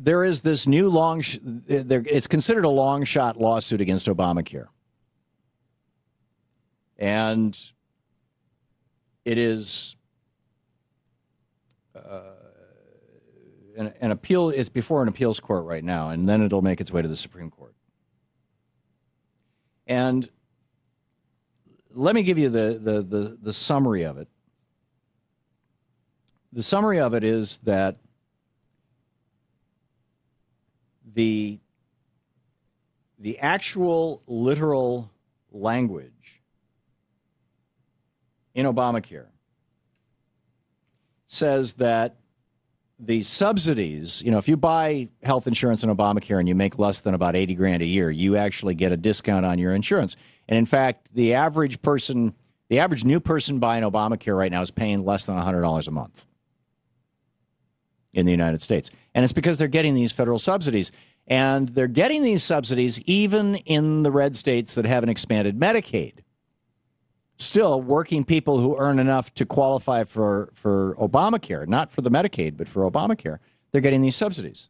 there is this new it's considered a long shot lawsuit against Obamacare. And it is an appeal. It's before an appeals court right now, and then it'll make its way to the Supreme Court. And let me give you the summary of it. The summary of it is that the actual literal language in Obamacare says that the subsidies, if you buy health insurance in Obamacare and you make less than about $80,000 a year, you actually get a discount on your insurance. And in fact, the average new person buying Obamacare right now is paying less than $100 a month in the United States. And it's because they're getting these federal subsidies. And they're getting these subsidies even in the red states that haven't expanded Medicaid. Still, working people who earn enough to qualify for Obamacare, not for the Medicaid, but for Obamacare, they're getting these subsidies.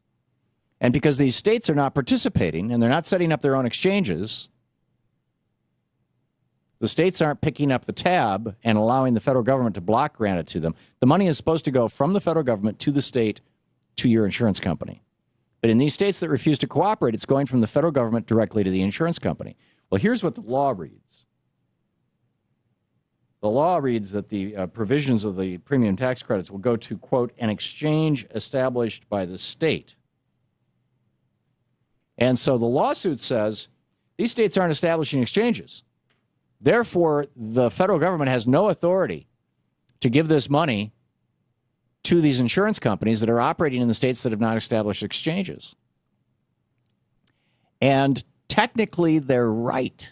And because these states are not participating and they're not setting up their own exchanges, the states aren't picking up the tab and allowing the federal government to block grant it to them. The money is supposed to go from the federal government to the state to your insurance company. But in these states that refuse to cooperate, it's going from the federal government directly to the insurance company. Well, here's what the law reads. The law reads that the provisions of the premium tax credits will go to, quote, an exchange established by the state. And so the lawsuit says these states aren't establishing exchanges. Therefore, the federal government has no authority to give this money to these insurance companies that are operating in the states that have not established exchanges. And technically, they're right.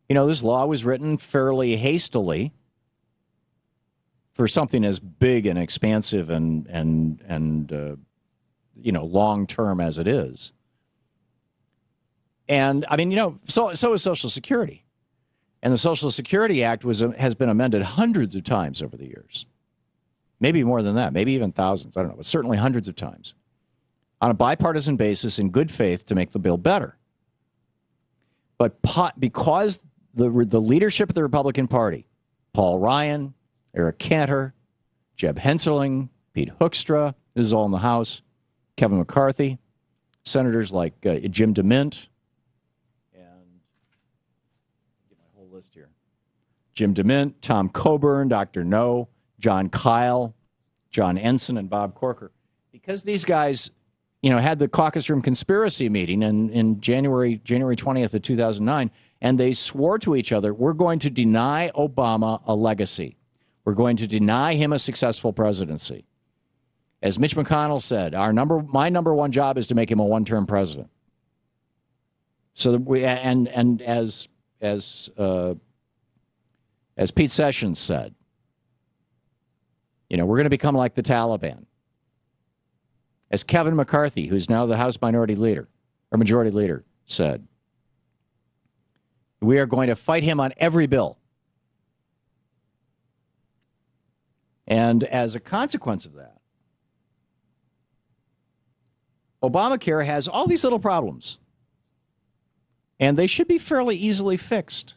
This law was written fairly hastily for something as big and expansive and long-term as it is. And, so is Social Security. And the Social Security Act has been amended hundreds of times over the years. Maybe more than that, maybe even thousands, I don't know, but certainly hundreds of times on a bipartisan basis in good faith to make the bill better. But because the leadership of the Republican Party, Paul Ryan, Eric Cantor, Jeb Hensarling, Pete Hoekstra, this is all in the House, Kevin McCarthy, senators like Jim DeMint, and get my whole list here. Jim DeMint, Tom Coburn, Dr. No, John Kyle, John Ensign, and Bob Corker. Because these guys, had the caucus room conspiracy meeting in January 20th of 2009, and they swore to each other, we're going to deny Obama a legacy. We're going to deny him a successful presidency. As Mitch McConnell said, my number one job is to make him a one-term president. So as Pete Sessions said, we're going to become like the Taliban. As Kevin McCarthy, who's now the House Majority Leader, said, we are going to fight him on every bill. And as a consequence of that, Obamacare has all these little problems. And they should be fairly easily fixed.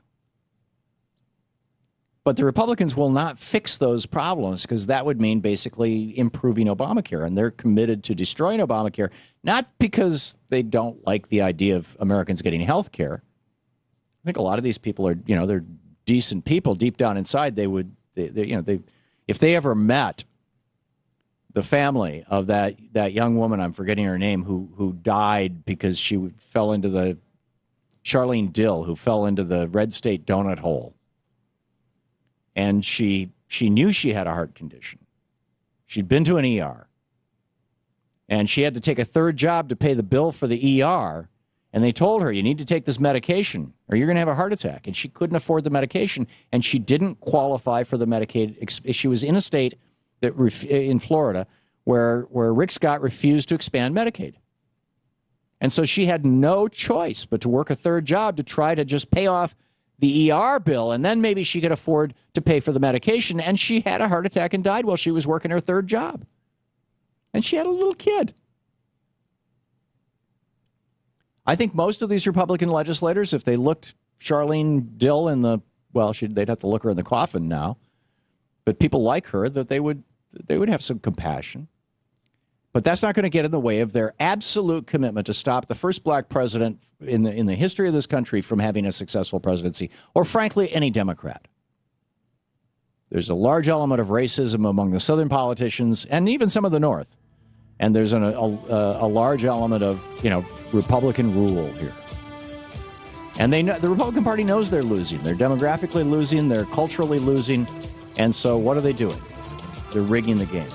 But the Republicans will not fix those problems because that would mean basically improving Obamacare. And they're committed to destroying Obamacare, not because they don't like the idea of Americans getting health care. I think a lot of these people are, they're decent people. Deep down inside, if they ever met the family of that young woman, I'm forgetting her name, who died because she fell into Charlene Dill, who fell into the red state donut hole. And she knew she had a heart condition. She'd been to an ER. And she had to take a third job to pay the bill for the ER. And they told her, you need to take this medication or you're going to have a heart attack. And she couldn't afford the medication. And she didn't qualify for the Medicaid. She was in a state in Florida where Rick Scott refused to expand Medicaid. And so she had no choice but to work a third job to try to just pay off the ER bill. And then maybe she could afford to pay for the medication. And she had a heart attack and died while she was working her third job. And she had a little kid. I think most of these Republican legislators, if they looked Charlene Dill in the, well, they'd have to look her in the coffin now. But people like her, that they would have some compassion. But that's not going to get in the way of their absolute commitment to stop the first black president in the history of this country from having a successful presidency, or frankly, any Democrat. There's a large element of racism among the Southern politicians and even some of the North. And there's a large element of, Republican rule here. And the Republican Party knows they're losing. They're demographically losing. They're culturally losing. And so what are they doing? They're rigging the game.